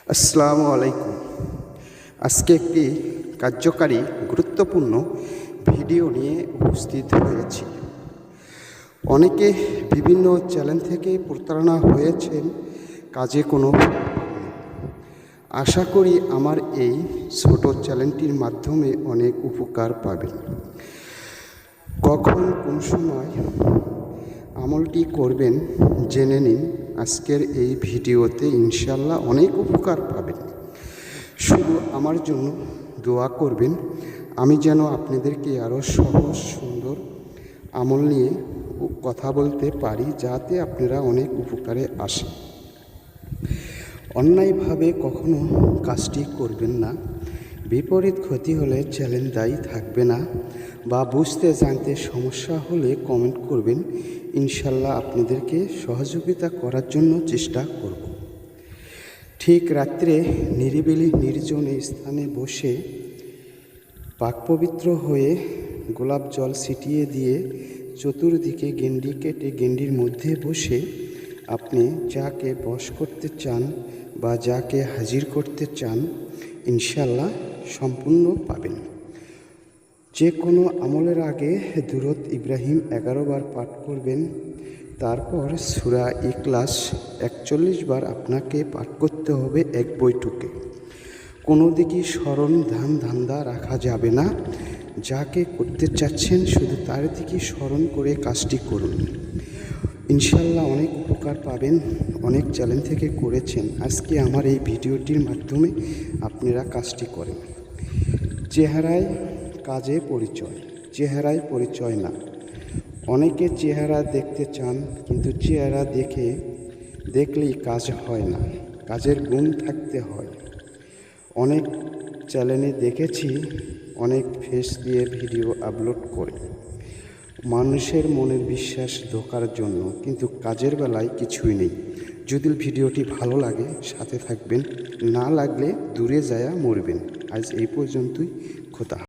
আসসালামু আলাইকুম। আজকে একটি কার্যকারী গুরুত্বপূর্ণ ভিডিও নিয়ে উপস্থিত হয়েছি। অনেকে বিভিন্ন চ্যানেল থেকে প্রতারণা হয়েছেন, কাজে কোনো ফল পাননি। আশা করি আমার এই ছোট চ্যানেলটির মাধ্যমে অনেক উপকার পাবেন। কখন কোন সময় আমলটি করবেন জেনে নিন আজকের এই ভিডিওতে। ইনশাল্লাহ অনেক উপকার পাবেন। শুধু আমার জন্য দোয়া করবেন, আমি যেন আপনাদেরকে আরও সহজ সুন্দর আমল নিয়ে কথা বলতে পারি, যাতে আপনারা অনেক উপকারে আসেন। অন্যায়ভাবে কখনো কাজটি করবেন না। বিপরীত ক্ষতি হলে চ্যালেঞ্জ দায়ী থাকবে না, বা বুঝতে জানতে সমস্যা হলে কমেন্ট করবেন। ইনশাল্লাহ আপনাদেরকে সহযোগিতা করার জন্য চেষ্টা করব। ঠিক রাত্রে নিরিবিলি নির্জন স্থানে বসে পাক পবিত্র হয়ে গোলাপ জল ছিটিয়ে দিয়ে চতুর্দিকে গেন্ডি কেটে গেন্ডির মধ্যে বসে আপনি যাকে বশ করতে চান বা যাকে হাজির করতে চান, ইনশাল্লাহ সম্পূর্ণ পাবেন। যে কোনো আমলের আগে দুরূদ ইব্রাহিম 11 বার পাঠ করবেন। তারপর সূরা ইখলাস 41 বার আপনাকে পাঠ করতে হবে এক বৈঠকে। কোনো দিকে স্মরণ ধান্দা রাখা যাবে না। যাকে করতে চাচ্ছেন শুধু তার দিকে স্মরণ করে কাজটি করুন। ইনশাল্লাহ অনেক উপকার পাবেন। অনেক চ্যানেল থেকে করেছেন, আজকে আমার এই ভিডিওটির মাধ্যমে আপনারা কাজটি করেন। চেহারায় কাজে পরিচয়, চেহারায় পরিচয় না। অনেকে চেহারা দেখতে চান, কিন্তু চেহারা দেখলেই কাজ হয় না, কাজের গুণ থাকতে হয়। অনেক চ্যানেলে দেখেছি অনেক ফেস দিয়ে ভিডিও আপলোড করে মানুষের মনের বিশ্বাস ধোঁকার জন্য, কিন্তু কাজের বেলায় কিছুই নেই। যদি ভিডিওটি ভালো লাগে সাথে থাকবেন, না লাগলে দূরে যায়া মরবেন। আজ এই পর্যন্তই। খোদা।